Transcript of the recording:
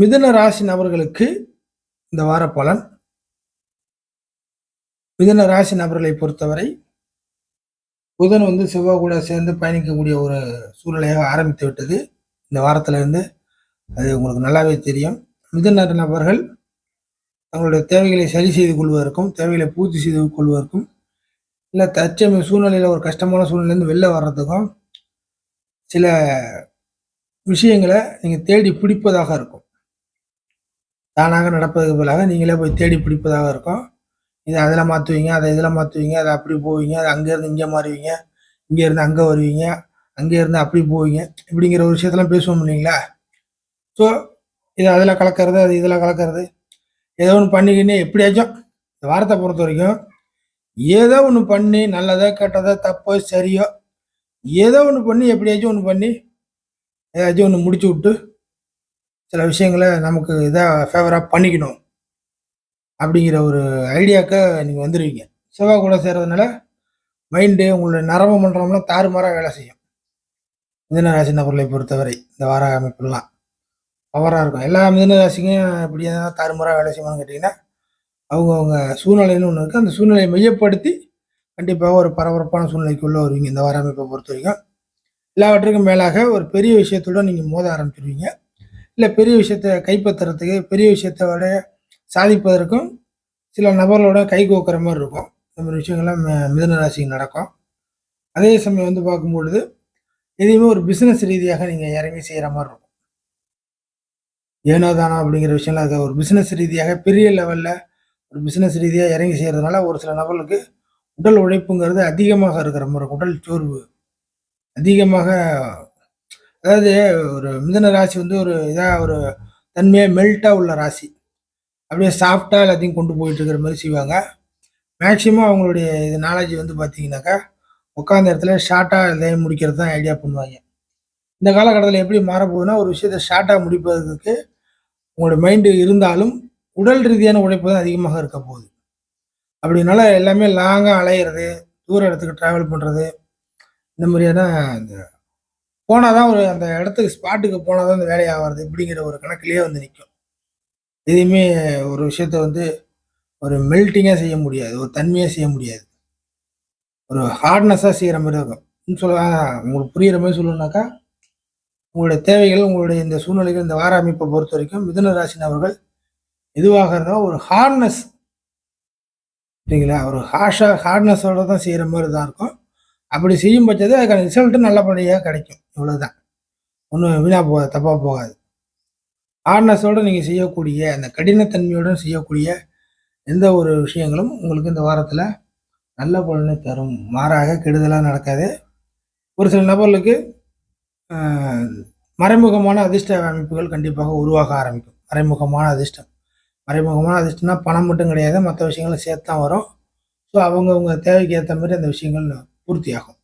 மிதுன ராசி நபர்களுக்கு இந்த வார பலன். மிதுன ராசி நபர்களை பொறுத்தவரை புதன் செவ்வாய் கூட சேர்ந்து பயணிக்கக்கூடிய ஒரு சூழ்நிலையாக ஆரம்பித்து விட்டது இந்த வாரத்துல இருந்து. அது உங்களுக்கு நல்லாவே தெரியும். மிதுன நபர்கள் தங்களுடைய தேவைகளை சரி செய்து கொள்வதற்கும் தேவைகளை பூர்த்தி செய்து கொள்வதற்கும் இல்லை தற்சமய சூழ்நிலையில ஒரு கஷ்டமான சூழ்நிலையிலேருந்து வெளில வர்றதுக்கும் சில விஷயங்களை நீங்க தேடி பிடிப்பதாக இருக்கும். தானாக நடப்பதற்கு பதிலாக நீங்களே போய் தேடி பிடிப்பதாக இருக்கும். இதை அதில் மாற்றுவீங்க, அதை இதில் மாற்றுவீங்க, அதை அப்படி போவீங்க, அது அங்கேருந்து இங்கே மாறுவீங்க, இங்கேருந்து அங்கே வருவீங்க, அங்கேருந்து அப்படி போவீங்க, இப்படிங்கிற ஒரு விஷயத்தெல்லாம் பேசுவோம் இல்லைங்களா? ஸோ இதை அதில் கலக்கிறது, அது இதில் கலக்கிறது, ஏதோ ஒன்று பண்ணிக்கின்னு எப்படியாச்சும் இந்த வாரத்தை பொறுத்த வரைக்கும் ஏதோ ஒன்று பண்ணி நல்லதோ கெட்டதோ தப்போ சரியோ ஏதோ ஒன்று பண்ணி எப்படியாச்சும் ஒன்று பண்ணி ஏதாச்சும் ஒன்று முடிச்சு விட்டு சில விஷயங்களை நமக்கு இதாக ஃபேவராக பண்ணிக்கணும் அப்படிங்கிற ஒரு ஐடியாவுக்கு நீங்கள் வந்துடுவீங்க. செவ்வாய் கூட சேர்றதுனால மைண்டு உங்களுடைய நரம்பு மண்டலம்லாம் தாறுமாறாக வேலை செய்யும். மிதுன ராசி நபர்களை பொறுத்தவரை இந்த வார அமைப்புலாம் பவராக இருக்கும். எல்லா மிதுன ராசிக்கும் இப்படியே தான் தாறுமாறாக வேலை செய்யணும்னு கேட்டிங்கன்னா அவங்க சூழ்நிலைன்னு ஒன்று இருக்குது. அந்த சூழ்நிலையை மையப்படுத்தி கண்டிப்பாக ஒரு பரபரப்பான சூழ்நிலைக்குள்ளே வருவீங்க இந்த வார அமைப்பை பொறுத்த வரைக்கும். எல்லாவற்றுக்கும் மேலாக ஒரு பெரிய விஷயத்தோட நீங்கள் மோத ஆரம்பிச்சிருவீங்க. இல்லை பெரிய விஷயத்தை கைப்பற்றுறதுக்கு பெரிய விஷயத்தோட சாதிப்பதற்கும் சில நபர்களோட கை கோக்குற மாதிரி இருக்கும். இந்த மாதிரி விஷயங்கள்லாம் மிதுன ராசிக்கு நடக்கும். அதே சமயம் பார்க்கும்பொழுது எதையுமே ஒரு பிஸ்னஸ் ரீதியாக நீங்கள் இறங்கி செய்கிற மாதிரி இருக்கும். ஏனோ தானோ அப்படிங்கிற விஷயம்லாம் அது ஒரு பிஸ்னஸ் ரீதியாக பெரிய லெவலில் ஒரு பிஸ்னஸ் ரீதியாக இறங்கி செய்கிறதுனால ஒரு சில நபர்களுக்கு உடல் உழைப்புங்கிறது அதிகமாக இருக்கிற மாதிரி இருக்கும். உடல் சோர்வு அதிகமாக, அதாவது ஒரு மிதுன ராசி ஒரு இதாக ஒரு தன்மையாக மெல்ட்டாக உள்ள ராசி. அப்படியே சாஃப்டாக எல்லாத்தையும் கொண்டு போயிட்டு இருக்கிற மாதிரி செய்வாங்க. மேக்சிமம் அவங்களுடைய இது நாலேஜ் பார்த்தீங்கன்னாக்கா உட்காந்த இடத்துல ஷார்ட்டாக எதையும் முடிக்கிறது தான் ஐடியா பண்ணுவாங்க. இந்த காலகட்டத்தில் எப்படி மாறப்போகுதுன்னா ஒரு விஷயத்தை ஷார்ட்டாக முடிப்பதற்கு உங்களுடைய மைண்டு இருந்தாலும் உடல் ரீதியான உழைப்பு தான் அதிகமாக இருக்க போகுது. அப்படின்னால எல்லாமே லாங்காக அலையிறது, தூர இடத்துக்கு ட்ராவல் பண்ணுறது, இந்த மாதிரியான இந்த போனால் தான் ஒரு அந்த இடத்துக்கு ஸ்பாட்டுக்கு போனால் தான் இந்த வேலையாகிறது இப்படிங்கிற ஒரு கணக்கிலேயே நிற்கும். எதையுமே ஒரு விஷயத்த ஒரு மெல்ட்டிங்காக செய்ய முடியாது, ஒரு தன்மையாக செய்ய முடியாது, ஒரு ஹார்ட்னஸாக செய்கிற மாதிரி இருக்கும். உங்களுக்கு புரிகிற மாதிரி சொல்லணுன்னாக்கா உங்களுடைய தேவைகள் உங்களுடைய இந்த சூழ்நிலைகள் இந்த வார அமைப்பை பொறுத்த வரைக்கும் மிதுன ராசி நபர்கள் எதுவாக இருந்தாலும் ஒரு ஹார்ட்னஸ் சரிங்களா, ஒரு ஹார்ட்னஸோட தான் செய்கிற மாதிரி தான் இருக்கும். அப்படி செய்யும் பட்சத்தில் அதுக்கான ரிசல்ட்டு நல்லபடியாக கிடைக்கும். இவ்வளோதான், ஒன்றும் வீணாக போகாது, தப்பாக போகாது. ஹார்ட்னஸோடு நீங்கள் செய்யக்கூடிய அந்த கடினத்தன்மையுடன் செய்யக்கூடிய எந்த ஒரு விஷயங்களும் உங்களுக்கு இந்த வாரத்தில் நல்ல பலனை தரும். மாறாக கெடுதலாக நடக்காது. ஒரு சில நபர்களுக்கு மறைமுகமான அதிர்ஷ்ட அமைப்புகள் கண்டிப்பாக உருவாக ஆரம்பிக்கும். மறைமுகமான அதிர்ஷ்டம்னா பணம் மட்டும் கிடையாது, மற்ற விஷயங்களும் சேர்த்து தான் வரும். ஸோ அவங்கவுங்க தேவைக்கு ஏற்ற மாதிரி அந்த விஷயங்கள் பூர்த்தியாகும்.